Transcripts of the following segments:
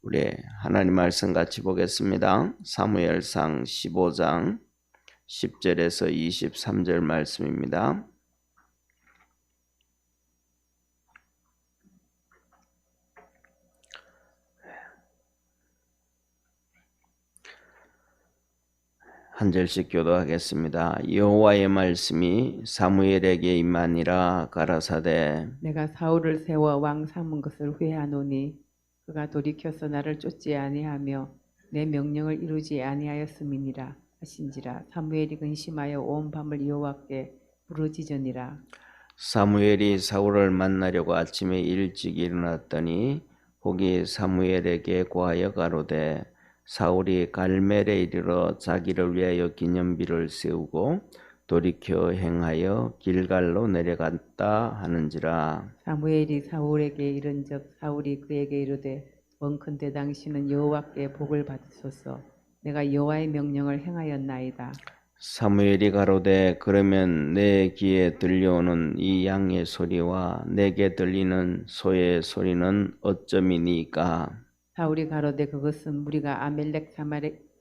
우리 하나님 말씀 같이 보겠습니다. 사무엘상 15장 10절에서 23절 말씀입니다. 한 절씩 교도하겠습니다. 여호와의 말씀이 사무엘에게 임하니라. 가라사대 내가 사울을 세워 왕 삼은 것을 후회하노니 그가 돌이켜서 나를 쫓지 아니하며 내 명령을 이루지 아니하였음이니라 하신지라. 사무엘이 근심하여 온 밤을 여호와께 부르짖으니라. 사무엘이 사울을 만나려고 아침에 일찍 일어났더니 복이 사무엘에게 고하여 가로되 사울이 갈멜에 이르러 자기를 위하여 기념비를 세우고 돌이켜 행하여 길갈로 내려갔다 하는지라. 사무엘이 사울에게 이른즉 사울이 그에게 이르되 원컨대 당신은 여호와께 복을 받으소서. 내가 여호와의 명령을 행하였나이다. 사무엘이 가로되 그러면 내 귀에 들려오는 이 양의 소리와 내게 들리는 소의 소리는 어쩌미니까? 사울이 가로되 그것은 무리가 아멜렉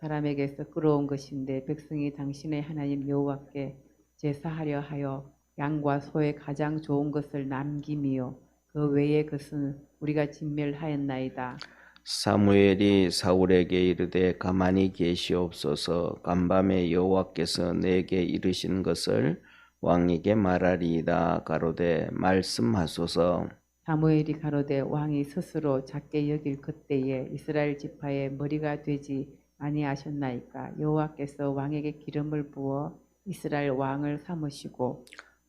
사람에게서 끌어온 것인데 백성이 당신의 하나님 여호와께 제사하려 하여 양과 소의 가장 좋은 것을 남김이요 그 외의 것은 우리가 진멸하였나이다. 사무엘이 사울에게 이르되 가만히 계시옵소서. 간밤에 여호와께서 내게 이르신 것을 왕에게 말하리이다. 가로되 말씀하소서. 사무엘이 가로되 왕이 스스로 작게 여길 그때에 이스라엘 지파의 머리가 되지 아니하셨나이까? 여호와께서 왕에게 기름을 부어 이스라엘 왕을 삼으시고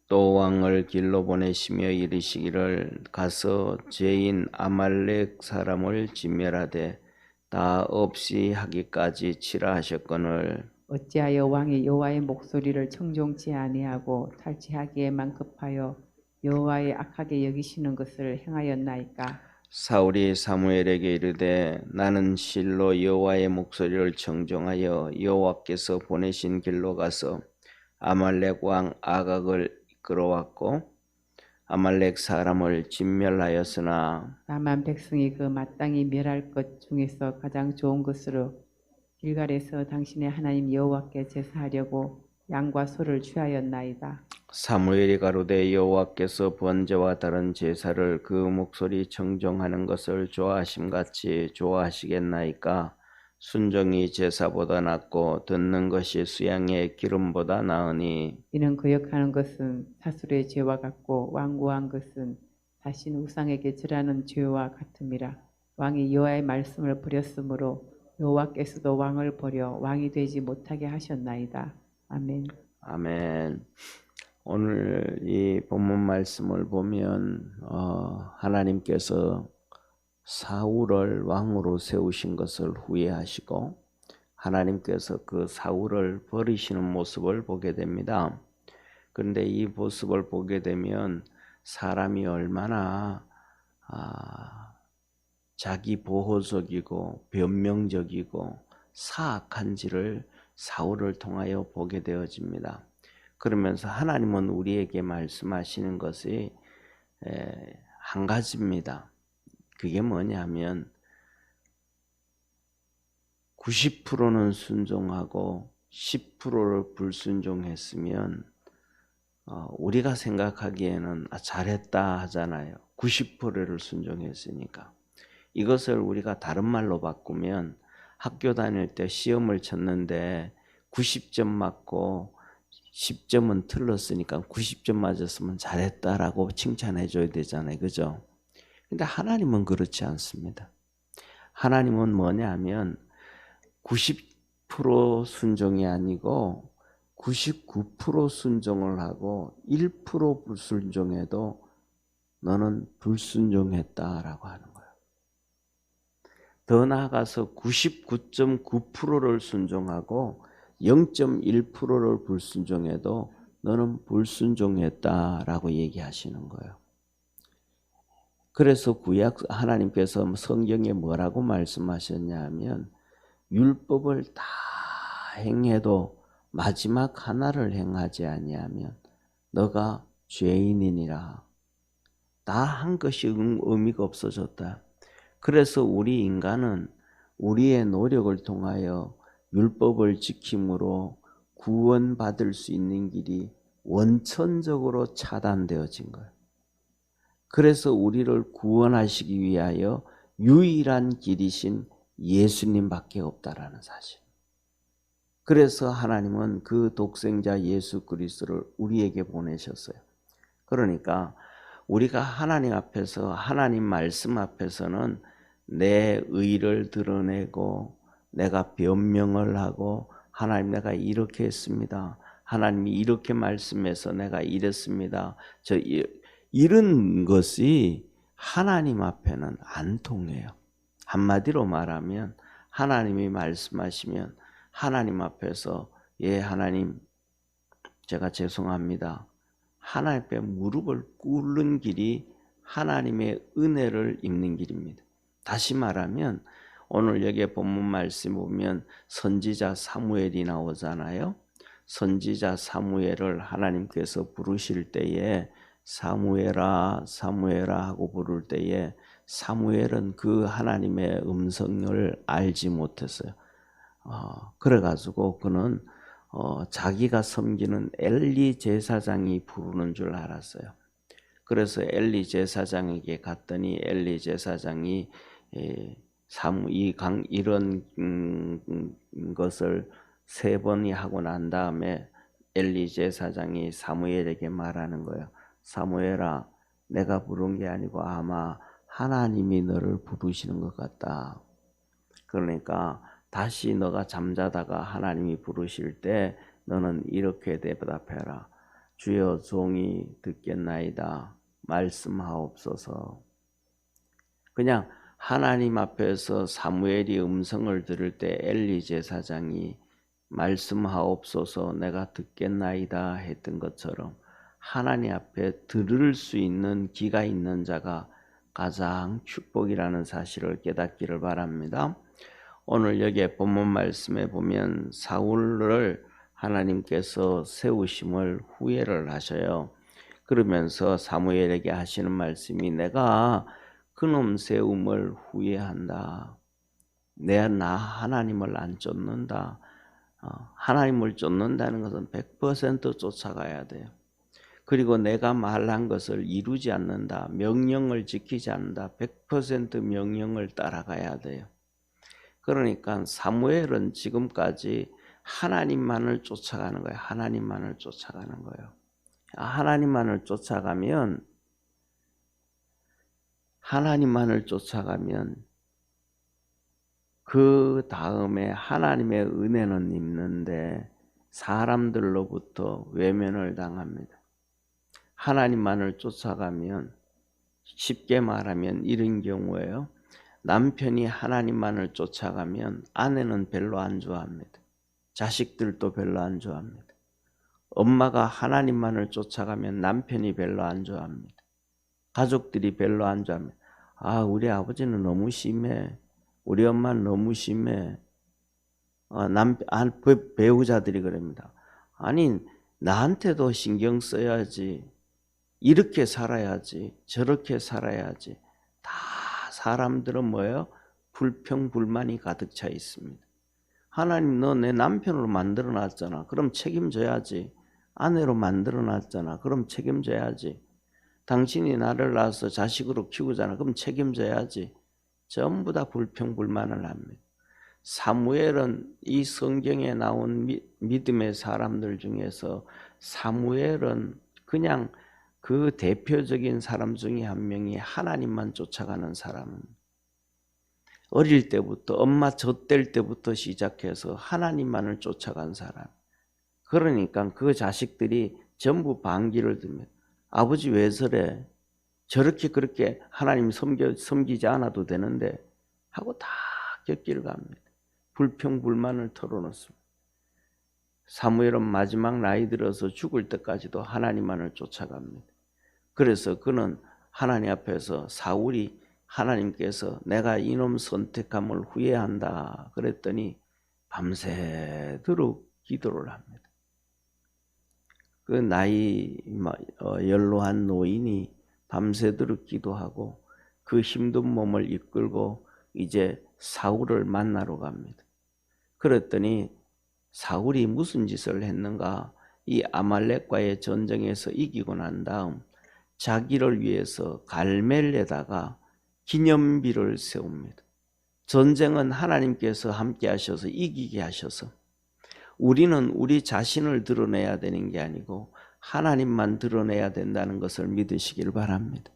또 왕을 길로 보내시며 이르시기를 가서 죄인 아말렉 사람을 진멸하되 다 없이 하기까지 치라 하셨거늘 어찌하여 왕이 여호와의 목소리를 청종치 아니하고 탈취하기에만 급하여 여호와의 악하게 여기시는 것을 행하였나이까? 사울이 사무엘에게 이르되 나는 실로 여호와의 목소리를 청종하여 여호와께서 보내신 길로 가서 아말렉 왕 아각을 이끌어왔고 아말렉 사람을 진멸하였으나 다만 백성이 그 마땅히 멸할 것 중에서 가장 좋은 것으로 길갈에서 당신의 하나님 여호와께 제사하려고 양과 소를 취하였나이다. 사무엘이 가로되 여호와께서 번제와 다른 제사를 그 목소리 청종하는 것을 좋아하심같이 좋아하시겠나이까? 순종이 제사보다 낫고 듣는 것이 수양의 기름보다 나으니 이는 거역하는 것은 사술의 죄와 같고 완고한 것은 자신 우상에게 절하는 죄와 같음이라. 왕이 여호와의 말씀을 버렸으므로 여호와께서도 왕을 버려 왕이 되지 못하게 하셨나이다. 아멘. 아멘. 오늘 이 본문 말씀을 보면 하나님께서 사울을 왕으로 세우신 것을 후회하시고 하나님께서 그 사울을 버리시는 모습을 보게 됩니다. 그런데 이 모습을 보게 되면 사람이 얼마나 자기 보호적이고 변명적이고 사악한지를 사울을 통하여 보게 되어집니다. 그러면서 하나님은 우리에게 말씀하시는 것이 한 가지입니다. 그게 뭐냐면 90%는 순종하고 10%를 불순종했으면 우리가 생각하기에는 잘했다 하잖아요. 90%를 순종했으니까. 이것을 우리가 다른 말로 바꾸면 학교 다닐 때 시험을 쳤는데 90점 맞고 10점은 틀렸으니까 90점 맞았으면 잘했다라고 칭찬해 줘야 되잖아요. 그죠? 근데 하나님은 그렇지 않습니다. 하나님은 뭐냐면 90% 순종이 아니고 99% 순종을 하고 1% 불순종해도 너는 불순종했다라고 하는 거예요. 더 나아가서 99.9%를 순종하고 0.1%를 불순종해도 너는 불순종했다라고 얘기하시는 거예요. 그래서 구약 하나님께서 성경에 뭐라고 말씀하셨냐면 율법을 다 행해도 마지막 하나를 행하지 아니하면 너가 죄인이니라. 다 한 것이 의미가 없어졌다. 그래서 우리 인간은 우리의 노력을 통하여 율법을 지킴으로 구원받을 수 있는 길이 원천적으로 차단되어진 거예요. 그래서 우리를 구원하시기 위하여 유일한 길이신 예수님밖에 없다라는 사실. 그래서 하나님은 그 독생자 예수 그리스도를 우리에게 보내셨어요. 그러니까 우리가 하나님 앞에서, 하나님 말씀 앞에서는 내 의를 드러내고 내가 변명을 하고, 하나님 내가 이렇게 했습니다, 하나님이 이렇게 말씀해서 내가 이랬습니다, 이런 것이 하나님 앞에는 안 통해요. 한마디로 말하면 하나님이 말씀하시면 하나님 앞에서 예 하나님 제가 죄송합니다, 하나님 앞에 무릎을 꿇는 길이 하나님의 은혜를 입는 길입니다. 다시 말하면 오늘 여기 본문 말씀 보면 선지자 사무엘이 나오잖아요. 선지자 사무엘을 하나님께서 부르실 때에 사무엘아 사무엘아 하고 부를 때에 사무엘은 그 하나님의 음성을 알지 못했어요. 그래가지고 그는 자기가 섬기는 엘리 제사장이 부르는 줄 알았어요. 그래서 엘리 제사장에게 갔더니 엘리 제사장이 이런 것을 3번이 하고 난 다음에 엘리 제사장이 사무엘에게 말하는 거예요. 사무엘아, 내가 부른 게 아니고 아마 하나님이 너를 부르시는 것 같다. 그러니까 다시 너가 잠자다가 하나님이 부르실 때 너는 이렇게 대답해라. 주여 종이 듣겠나이다. 말씀하옵소서. 그냥 하나님 앞에서 사무엘이 음성을 들을 때 엘리 제사장이 말씀하옵소서 내가 듣겠나이다 했던 것처럼 하나님 앞에 들을 수 있는 귀가 있는 자가 가장 축복이라는 사실을 깨닫기를 바랍니다. 오늘 여기에 본문 말씀에 보면 사울을 하나님께서 세우심을 후회를 하셔요. 그러면서 사무엘에게 하시는 말씀이 내가 그놈 세움을 후회한다. 나 하나님을 안 쫓는다. 하나님을 쫓는다는 것은 100% 쫓아가야 돼요. 그리고 내가 말한 것을 이루지 않는다. 명령을 지키지 않는다. 100% 명령을 따라가야 돼요. 그러니까 사무엘은 지금까지 하나님만을 쫓아가는 거예요. 하나님만을 쫓아가는 거예요. 하나님만을 쫓아가면 그 다음에 하나님의 은혜는 있는데 사람들로부터 외면을 당합니다. 하나님만을 쫓아가면 쉽게 말하면 이런 경우에요. 남편이 하나님만을 쫓아가면 아내는 별로 안 좋아합니다. 자식들도 별로 안 좋아합니다. 엄마가 하나님만을 쫓아가면 남편이 별로 안 좋아합니다. 가족들이 별로 안 좋아합니다. 우리 아버지는 너무 심해. 우리 엄마는 너무 심해. 배우자들이 그럽니다. 아니 나한테도 신경 써야지. 이렇게 살아야지. 저렇게 살아야지. 다 사람들은 뭐예요? 불평불만이 가득 차 있습니다. 하나님 너 내 남편으로 만들어 놨잖아. 그럼 책임져야지. 아내로 만들어 놨잖아. 그럼 책임져야지. 당신이 나를 낳아서 자식으로 키우잖아. 그럼 책임져야지. 전부 다 불평불만을 합니다. 사무엘은 이 성경에 나온 믿음의 사람들 중에서 사무엘은 그냥 그 대표적인 사람 중에 한 명이 하나님만 쫓아가는 사람입니다. 어릴 때부터 엄마 젖될 때부터 시작해서 하나님만을 쫓아간 사람. 그러니까 그 자식들이 전부 반기를 듭니다. 아버지 왜 저래? 저렇게 그렇게 하나님 섬기지 않아도 되는데 하고 다 곁길 갑니다. 불평불만을 털어놓습니다. 사무엘은 마지막 나이 들어서 죽을 때까지도 하나님만을 쫓아갑니다. 그래서 그는 하나님 앞에서 사울이 하나님께서 내가 이놈 선택함을 후회한다 그랬더니 밤새도록 기도를 합니다. 그 나이 연로한 노인이 밤새도록 기도하고 그 힘든 몸을 이끌고 이제 사울을 만나러 갑니다. 그랬더니 사울이 무슨 짓을 했는가? 이 아말렉과의 전쟁에서 이기고 난 다음 자기를 위해서 갈멜에다가 기념비를 세웁니다. 전쟁은 하나님께서 함께 하셔서 이기게 하셔서 우리는 우리 자신을 드러내야 되는 게 아니고 하나님만 드러내야 된다는 것을 믿으시길 바랍니다.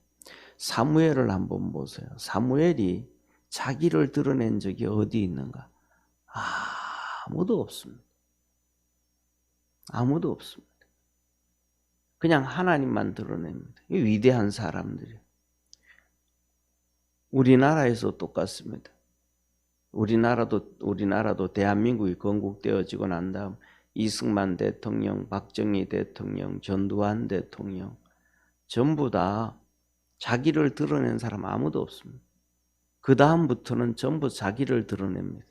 사무엘을 한번 보세요. 사무엘이 자기를 드러낸 적이 어디 있는가? 아무도 없습니다. 아무도 없습니다. 그냥 하나님만 드러냅니다. 이 위대한 사람들이. 우리나라에서 똑같습니다. 우리나라도 대한민국이 건국되어지고 난 다음 이승만 대통령, 박정희 대통령, 전두환 대통령 전부 다 자기를 드러낸 사람 아무도 없습니다. 그 다음부터는 전부 자기를 드러냅니다.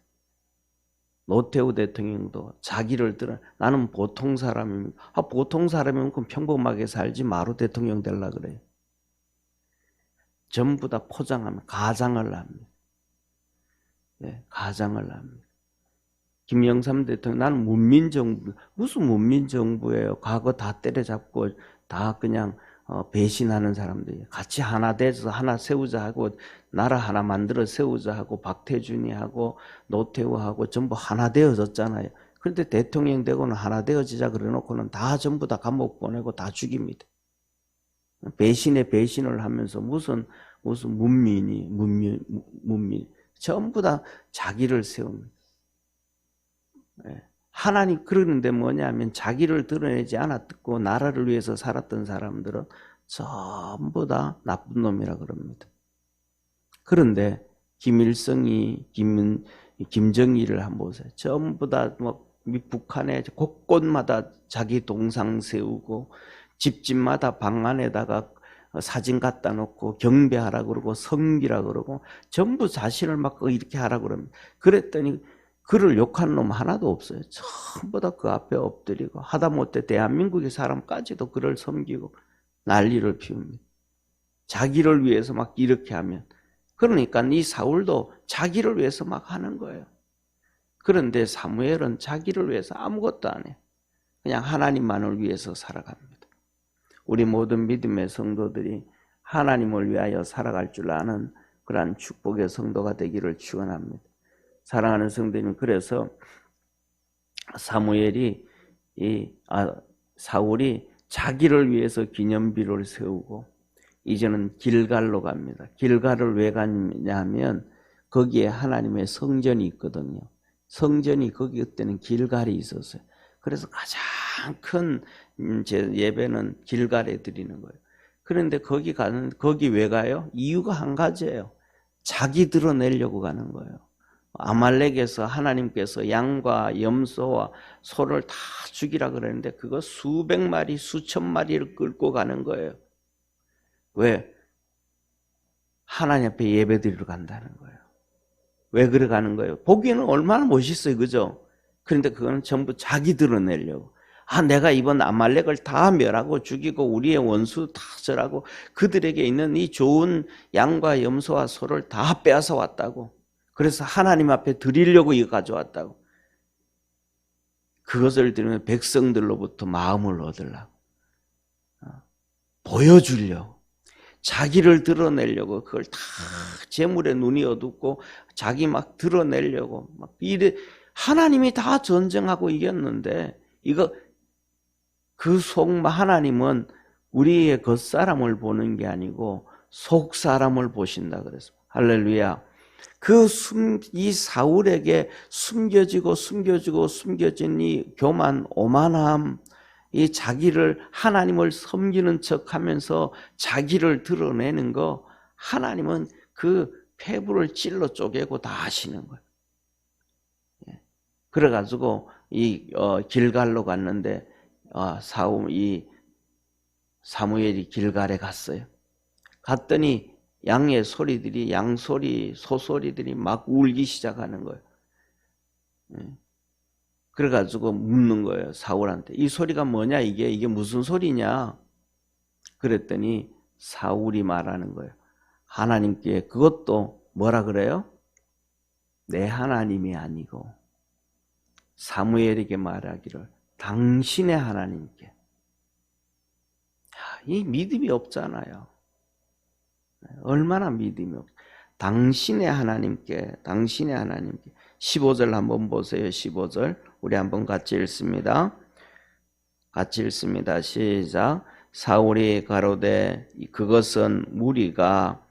노태우 대통령도 자기를 나는 보통 사람입니다. 보통 사람이면 그럼 평범하게 살지 마로 대통령 되려고 그래요. 전부 다 포장하면 가장을 합니다. 네, 가장을 합니다. 김영삼 대통령 나는 문민정부 무슨 문민정부예요. 과거 다 때려잡고 다 그냥 배신하는 사람들이 같이 하나 돼서 하나 세우자 하고 나라 하나 만들어 세우자 하고 박태준이 하고 노태우하고 전부 하나 되어졌잖아요. 그런데 대통령 되고는 하나 되어지자 그래놓고는 다 전부 다 감옥 보내고 다 죽입니다. 배신에 배신을 하면서 무슨 문민 전부 다 자기를 세웁니다. 하나님 그러는데 뭐냐면 자기를 드러내지 않았고 나라를 위해서 살았던 사람들은 전부 다 나쁜 놈이라 그럽니다. 그런데 김일성이 김정일을 한번 보세요. 전부 다 뭐 북한에 곳곳마다 자기 동상 세우고 집집마다 방 안에다가 사진 갖다 놓고 경배하라 그러고 성기라 그러고 전부 자신을 막 이렇게 하라 그럽니다. 그랬더니 그를 욕하는 놈 하나도 없어요. 전부 다 그 앞에 엎드리고 하다못해 대한민국의 사람까지도 그를 섬기고 난리를 피웁니다. 자기를 위해서 막 이렇게 하면 그러니까 이 사울도 자기를 위해서 막 하는 거예요. 그런데 사무엘은 자기를 위해서 아무것도 안 해요. 그냥 하나님만을 위해서 살아갑니다. 우리 모든 믿음의 성도들이 하나님을 위하여 살아갈 줄 아는 그러한 축복의 성도가 되기를 축원합니다. 사랑하는 성도님, 그래서 사울이 자기를 위해서 기념비를 세우고 이제는 길갈로 갑니다. 길갈을 왜 갔냐면 거기에 하나님의 성전이 있거든요. 성전이 거기 그때는 길갈이 있었어요. 그래서 가장 큰 예배는 길갈에 드리는 거예요. 그런데 거기 왜 가요? 이유가 한 가지예요. 자기 드러내려고 가는 거예요. 아말렉에서 하나님께서 양과 염소와 소를 다 죽이라 그랬는데 그거 수백 마리, 수천 마리를 끌고 가는 거예요. 왜? 하나님 앞에 예배드리러 간다는 거예요. 왜 그래 가는 거예요? 보기에는 얼마나 멋있어요, 그죠? 그런데 그거는 전부 자기 드러내려고. 내가 이번 아말렉을 다 멸하고 죽이고 우리의 원수 다 절하고 그들에게 있는 이 좋은 양과 염소와 소를 다 빼앗아 왔다고. 그래서 하나님 앞에 드리려고 이거 가져왔다고. 그것을 들으면 백성들로부터 마음을 얻으려고. 보여주려고. 자기를 드러내려고 그걸 다 재물에 눈이 어둡고 자기 막 드러내려고 막 이래. 하나님이 다 전쟁하고 이겼는데 이거 하나님은 우리의 겉사람을 보는 게 아니고 속사람을 보신다 그랬어요. 할렐루야. 이 사울에게 숨겨진 이 교만, 오만함, 이 자기를 하나님을 섬기는 척하면서 자기를 드러내는 거 하나님은 그 폐부를 찔러 쪼개고 다 하시는 거예요. 그래가지고 이 길갈로 갔는데 사무엘이 길갈에 갔어요. 갔더니 양의 소리들이 양소리, 소소리들이 막 울기 시작하는 거예요. 그래가지고 묻는 거예요. 사울한테. 이 소리가 뭐냐 이게 무슨 소리냐? 그랬더니 사울이 말하는 거예요. 하나님께 그것도 뭐라 그래요? 내 하나님이 아니고 사무엘에게 말하기를 당신의 하나님께. 이 믿음이 없잖아요. 얼마나 믿음이 없. 당신의 하나님께 15절 한번 보세요. 15절 우리 한번 같이 읽습니다. 시작. 사울이 가로되 그것은 무리가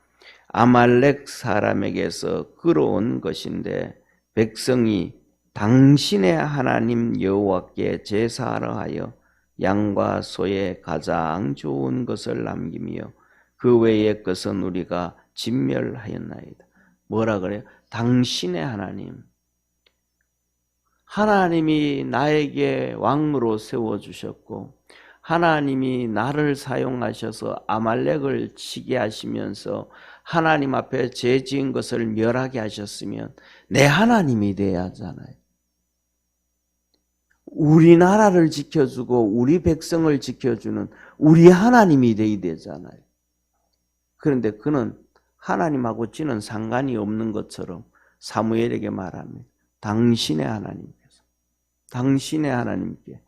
아말렉 사람에게서 끌어온 것인데 백성이 당신의 하나님 여호와께 제사하러 하여 양과 소의 가장 좋은 것을 남기며 그 외의 것은 우리가 진멸하였나이다. 뭐라 그래요? 당신의 하나님. 하나님이 나에게 왕으로 세워주셨고 하나님이 나를 사용하셔서 아말렉을 치게 하시면서 하나님 앞에 죄 지은 것을 멸하게 하셨으면 내 하나님이 돼야 하잖아요. 우리나라를 지켜주고 우리 백성을 지켜주는 우리 하나님이 돼야 되잖아요. 그런데 그는 하나님하고 지는 상관이 없는 것처럼 사무엘에게 말합니다. 당신의 하나님께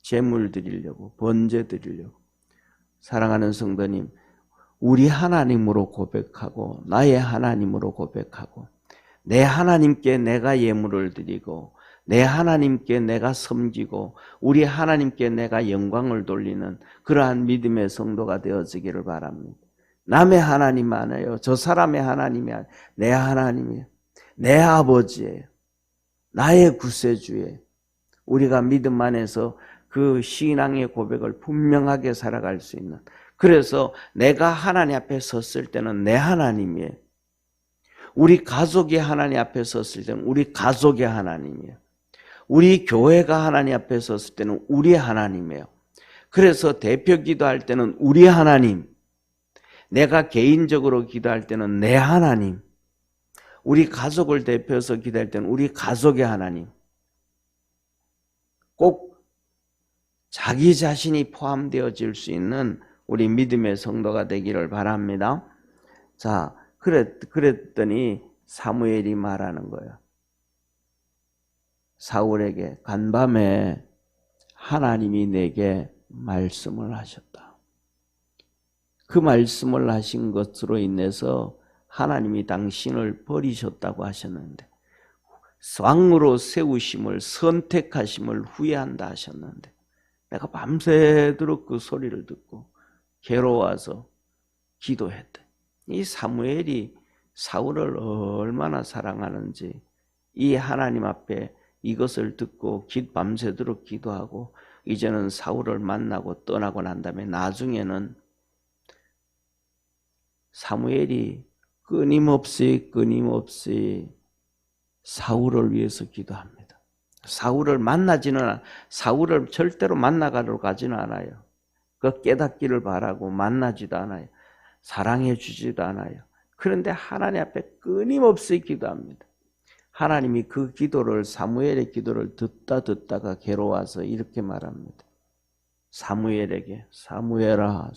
제물 드리려고, 번제 드리려고. 사랑하는 성도님, 우리 하나님으로 고백하고 나의 하나님으로 고백하고 내 하나님께 내가 예물을 드리고 내 하나님께 내가 섬기고 우리 하나님께 내가 영광을 돌리는 그러한 믿음의 성도가 되어지기를 바랍니다. 남의 하나님 아니에요. 저 사람의 하나님이 아니에요. 내 하나님이에요. 내 아버지예요. 나의 구세주예요. 우리가 믿음 안에서 그 신앙의 고백을 분명하게 살아갈 수 있는, 그래서 내가 하나님 앞에 섰을 때는 내 하나님이에요. 우리 가족이 하나님 앞에 섰을 때는 우리 가족의 하나님이에요. 우리 교회가 하나님 앞에 섰을 때는 우리 하나님이에요. 그래서 대표 기도할 때는 우리 하나님, 내가 개인적으로 기도할 때는 내 하나님, 우리 가족을 대표해서 기도할 때는 우리 가족의 하나님. 꼭 자기 자신이 포함되어질 수 있는 우리 믿음의 성도가 되기를 바랍니다. 자, 그랬더니 사무엘이 말하는 거예요. 사울에게 간밤에 하나님이 내게 말씀을 하셨다. 그 말씀을 하신 것으로 인해서 하나님이 당신을 버리셨다고 하셨는데, 왕으로 세우심을, 선택하심을 후회한다 하셨는데, 내가 밤새도록 그 소리를 듣고 괴로워서 기도했대. 이 사무엘이 사울을 얼마나 사랑하는지 이 하나님 앞에 이것을 듣고 밤새도록 기도하고 이제는 사울을 만나고 떠나고 난 다음에 나중에는 사무엘이 끊임없이 사울을 위해서 기도합니다. 사울을 사울을 절대로 만나가러 가지는 않아요. 그 깨닫기를 바라고 만나지도 않아요. 사랑해 주지도 않아요. 그런데 하나님 앞에 끊임없이 기도합니다. 하나님이 그 기도를, 사무엘의 기도를 듣다가 괴로워서 이렇게 말합니다. 사무엘에게, 사무엘아,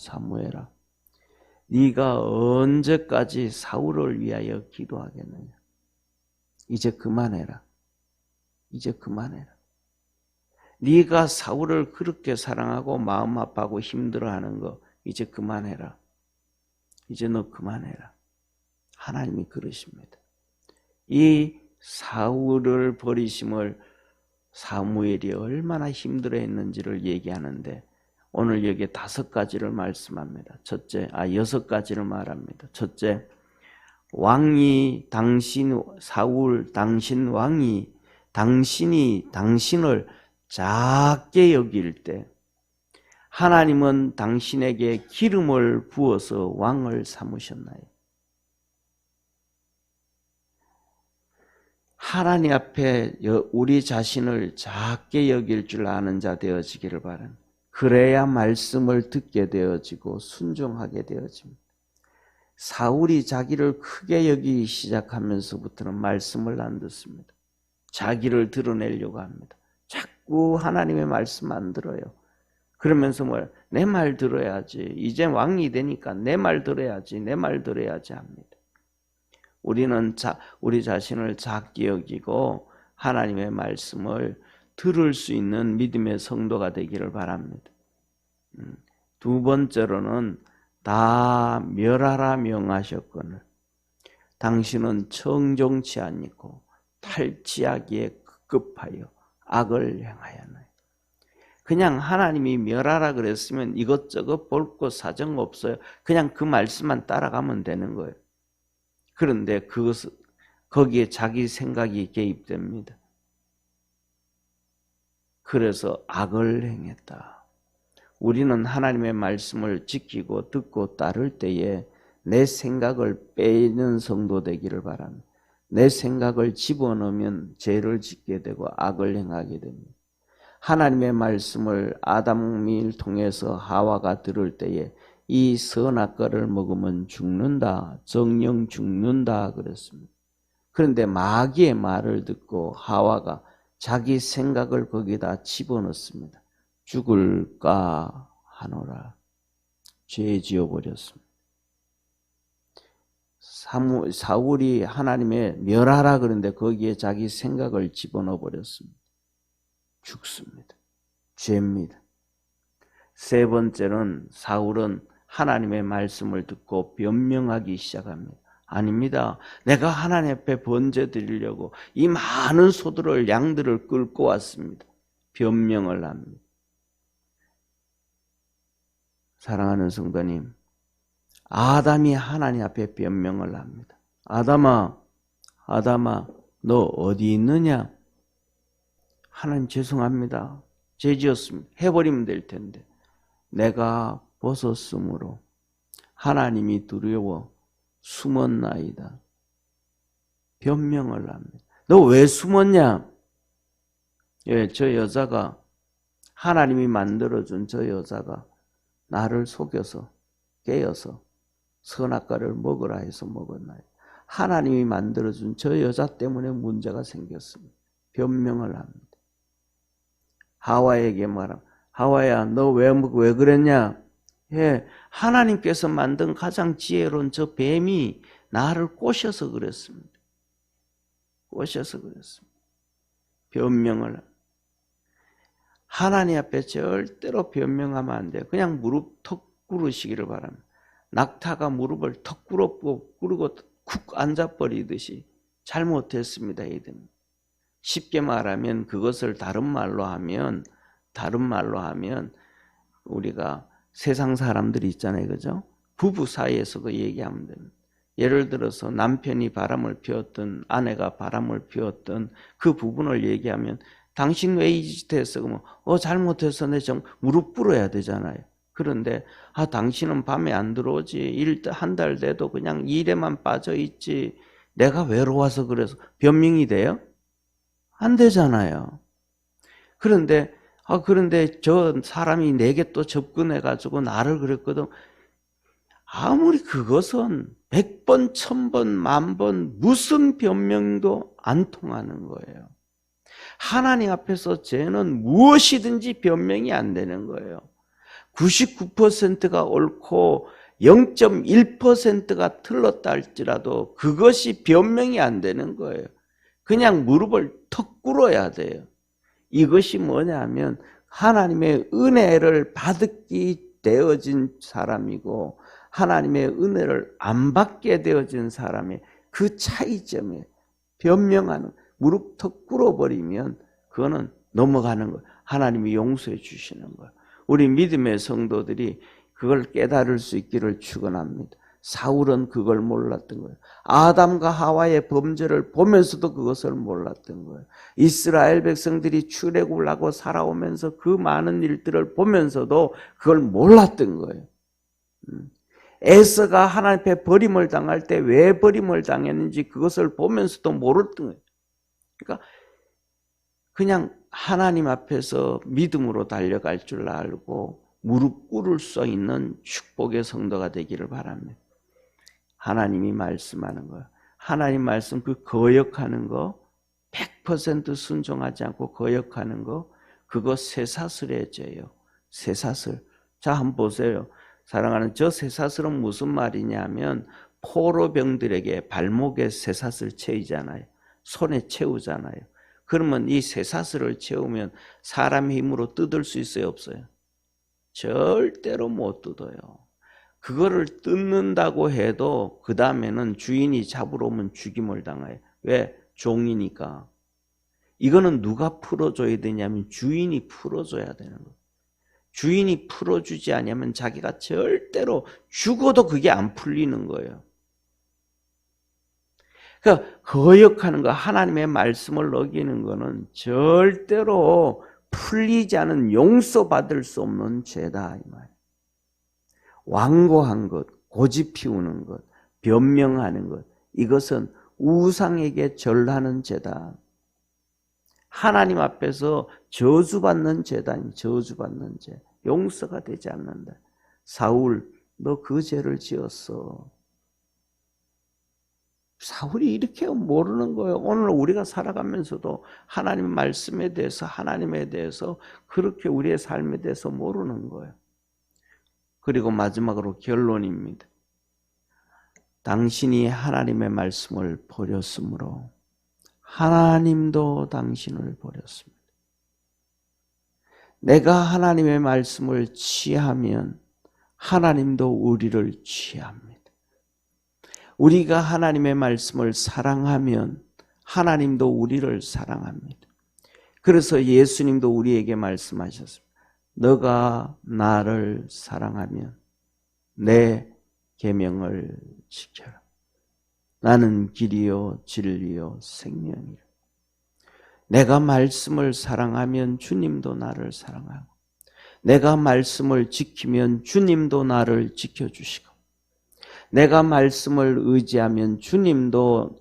네가 언제까지 사울을 위하여 기도하겠느냐? 이제 그만해라. 네가 사울을 그렇게 사랑하고 마음 아파하고 힘들어하는 거 이제 그만해라. 이제 너 그만해라. 하나님이 그러십니다. 이 사울을 버리심을 사무엘이 얼마나 힘들어했는지를 얘기하는데 오늘 여기에 5가지를 말씀합니다. 여섯 가지를 말합니다. 첫째, 왕이 당신 왕이 당신이 당신을 작게 여길 때 하나님은 당신에게 기름을 부어서 왕을 삼으셨나요? 하나님 앞에 우리 자신을 작게 여길 줄 아는 자 되어지기를 바랍니다. 그래야 말씀을 듣게 되어지고 순종하게 되어집니다. 사울이 자기를 크게 여기기 시작하면서부터는 말씀을 안 듣습니다. 자기를 드러내려고 합니다. 자꾸 하나님의 말씀 안 들어요. 그러면서 뭐 내 말 들어야지. 이제 왕이 되니까 내 말 들어야지. 내 말 들어야지 합니다. 우리는 우리 자신을 작게 여기고 하나님의 말씀을 들을 수 있는 믿음의 성도가 되기를 바랍니다. 두 번째로는 다 멸하라 명하셨거늘 당신은 청종치 아니고 탈취하기에 급급하여 악을 행하였나요. 그냥 하나님이 멸하라 그랬으면 이것저것 볼 것 사정 없어요. 그냥 그 말씀만 따라가면 되는 거예요. 그런데 거기에 자기 생각이 개입됩니다. 그래서 악을 행했다. 우리는 하나님의 말씀을 지키고 듣고 따를 때에 내 생각을 빼는 성도 되기를 바랍니다. 내 생각을 집어넣으면 죄를 짓게 되고 악을 행하게 됩니다. 하나님의 말씀을 아담을 통해서 하와가 들을 때에 이 선악과를 먹으면 죽는다, 정령 죽는다 그랬습니다. 그런데 마귀의 말을 듣고 하와가 자기 생각을 거기다 집어넣습니다. 죽을까 하노라. 죄 지어버렸습니다. 사울이 하나님의 멸하라 그런데 거기에 자기 생각을 집어넣어 버렸습니다. 죽습니다. 죄입니다. 세 번째는 사울은 하나님의 말씀을 듣고 변명하기 시작합니다. 아닙니다. 내가 하나님 앞에 번제 드리려고 이 많은 소들을 양들을 끌고 왔습니다. 변명을 합니다. 사랑하는 성도님, 아담이 하나님 앞에 변명을 합니다. 아담아, 너 어디 있느냐? 하나님 죄송합니다. 죄 지었습니다. 해버리면 될 텐데. 내가 벗었으므로 하나님이 두려워 숨었나이다. 변명을 합니다. 너 왜 숨었냐? 예, 저 여자가 하나님이 만들어준 저 여자가 나를 속여서 깨어서 선악과를 먹으라 해서 먹었나요? 하나님이 만들어준 저 여자 때문에 문제가 생겼습니다. 변명을 합니다. 하와에게 말합니다. 하와야, 너 왜 그랬냐? 예, 하나님께서 만든 가장 지혜로운 저 뱀이 나를 꼬셔서 그랬습니다. 꼬셔서 그랬습니다. 변명을 합니다. 하나님 앞에 절대로 변명하면 안 돼요. 그냥 무릎 턱 꿇으시기를 바랍니다. 낙타가 무릎을 턱 꿇고 쿡 앉아버리듯이 잘못했습니다. 이든 쉽게 말하면 그것을 다른 말로 하면 우리가 세상 사람들이 있잖아요. 그죠? 부부 사이에서도 얘기하면 됩니다. 예를 들어서 남편이 바람을 피웠든 아내가 바람을 피웠든 그 부분을 얘기하면 당신 왜 이 짓 했어? 그러면 잘못해서 내 좀 무릎 꿇어야 되잖아요. 그런데 당신은 밤에 안 들어오지. 한 달 돼도 그냥 일에만 빠져 있지. 내가 외로워서 그래서 변명이 돼요? 안 되잖아요. 그런데 저 사람이 내게 또 접근해 가지고 나를 그랬거든. 아무리 그것은 100번, 1000번, 10,000번 무슨 변명도 안 통하는 거예요. 하나님 앞에서 죄는 무엇이든지 변명이 안 되는 거예요. 99%가 옳고 0.1%가 틀렸다 할지라도 그것이 변명이 안 되는 거예요. 그냥 무릎을 턱 꿇어야 돼요. 이것이 뭐냐면 하나님의 은혜를 받기 되어진 사람이고 하나님의 은혜를 안 받게 되어진 사람의 그 차이점에 변명하는, 무릎 턱 꿇어버리면 그거는 넘어가는 거예요. 하나님이 용서해 주시는 거예요. 우리 믿음의 성도들이 그걸 깨달을 수 있기를 축원합니다. 사울은 그걸 몰랐던 거예요. 아담과 하와의 범죄를 보면서도 그것을 몰랐던 거예요. 이스라엘 백성들이 출애굽을 하고 살아오면서 그 많은 일들을 보면서도 그걸 몰랐던 거예요. 에서가 하나님 앞에 버림을 당할 때 왜 버림을 당했는지 그것을 보면서도 모르던 거예요. 그러니까 그냥 하나님 앞에서 믿음으로 달려갈 줄 알고 무릎 꿇을 수 있는 축복의 성도가 되기를 바랍니다. 하나님이 말씀하는 거, 하나님 말씀 그 거역하는 거, 100% 순종하지 않고 거역하는 거, 그거 쇠사슬의 죄요. 쇠사슬. 자, 한번 보세요. 사랑하는, 저 쇠사슬은 무슨 말이냐면 포로병들에게 발목에 쇠사슬 채이잖아요. 손에 채우잖아요. 그러면 이 쇠사슬을 채우면 사람 힘으로 뜯을 수 있어요, 없어요? 절대로 못 뜯어요. 그거를 뜯는다고 해도 그 다음에는 주인이 잡으러 오면 죽임을 당해요. 왜? 종이니까. 이거는 누가 풀어줘야 되냐면 주인이 풀어줘야 되는 거예요. 주인이 풀어주지 않으면 자기가 절대로 죽어도 그게 안 풀리는 거예요. 그러니까 거역하는 거, 하나님의 말씀을 어기는 거는 절대로 풀리지 않은, 용서받을 수 없는 죄다 이 말이에요. 완고한 것, 고집 피우는 것, 변명하는 것, 이것은 우상에게 절하는 죄다. 하나님 앞에서 저주받는 죄다. 저주받는 죄. 용서가 되지 않는다. 사울, 너 그 죄를 지었어. 사울이 이렇게 모르는 거예요. 오늘 우리가 살아가면서도 하나님의 말씀에 대해서, 하나님에 대해서 그렇게 우리의 삶에 대해서 모르는 거예요. 그리고 마지막으로 결론입니다. 당신이 하나님의 말씀을 버렸으므로 하나님도 당신을 버렸습니다. 내가 하나님의 말씀을 취하면 하나님도 우리를 취합니다. 우리가 하나님의 말씀을 사랑하면 하나님도 우리를 사랑합니다. 그래서 예수님도 우리에게 말씀하셨습니다. 너가 나를 사랑하면 내 계명을 지켜라. 나는 길이요 진리요 생명이라. 내가 말씀을 사랑하면 주님도 나를 사랑하고, 내가 말씀을 지키면 주님도 나를 지켜주시고, 내가 말씀을 의지하면 주님도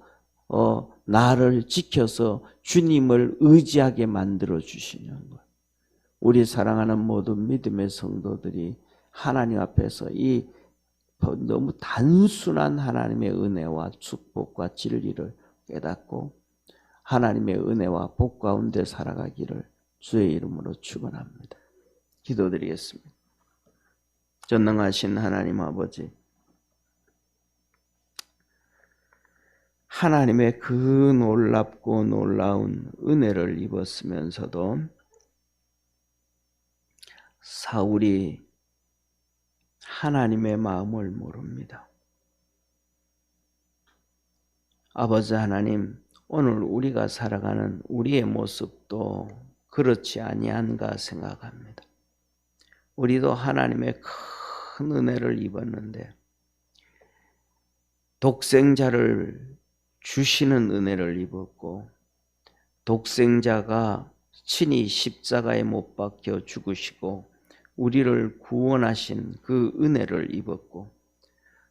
나를 지켜서 주님을 의지하게 만들어 주시는 거예요. 우리 사랑하는 모든 믿음의 성도들이 하나님 앞에서 이 너무 단순한 하나님의 은혜와 축복과 진리를 깨닫고 하나님의 은혜와 복 가운데 살아가기를 주의 이름으로 축원합니다. 기도드리겠습니다. 전능하신 하나님 아버지, 하나님의 그 놀랍고 놀라운 은혜를 입었으면서도 사울이 하나님의 마음을 모릅니다. 아버지 하나님, 오늘 우리가 살아가는 우리의 모습도 그렇지 아니한가 생각합니다. 우리도 하나님의 큰 은혜를 입었는데 독생자를 주시는 은혜를 입었고, 독생자가 친히 십자가에 못 박혀 죽으시고 우리를 구원하신 그 은혜를 입었고,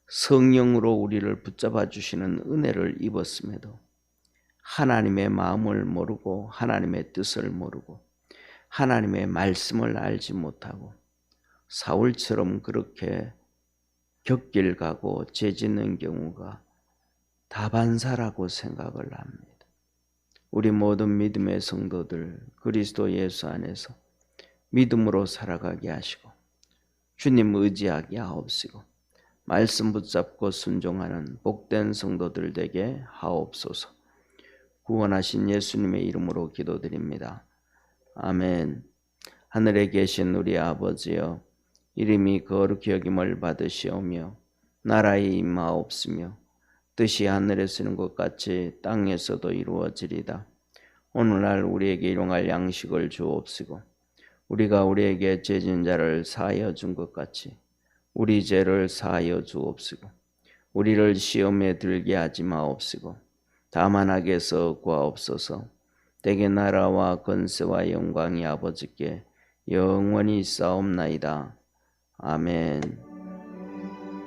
성령으로 우리를 붙잡아 주시는 은혜를 입었음에도 하나님의 마음을 모르고 하나님의 뜻을 모르고 하나님의 말씀을 알지 못하고 사울처럼 그렇게 곁길 가고 죄 짓는 경우가 다반사라고 생각을 합니다. 우리 모든 믿음의 성도들 그리스도 예수 안에서 믿음으로 살아가게 하시고 주님 의지하게 하옵시고 말씀 붙잡고 순종하는 복된 성도들 되게 하옵소서. 구원하신 예수님의 이름으로 기도드립니다. 아멘. 하늘에 계신 우리 아버지여, 이름이 거룩히 여김을 받으시오며 나라의 임하옵시며 뜻이 하늘에서 이룬 것 같이 땅에서도 이루어지리다. 오늘날 우리에게 일용할 양식을 주옵시고 우리가 우리에게 죄진 자를 사하여 준 것 같이 우리 죄를 사하여 주옵시고 우리를 시험에 들게 하지 마옵시고 다만 악에서 구하옵소서. 대개 나라와 권세와 영광이 아버지께 영원히 있사옵나이다. 아멘.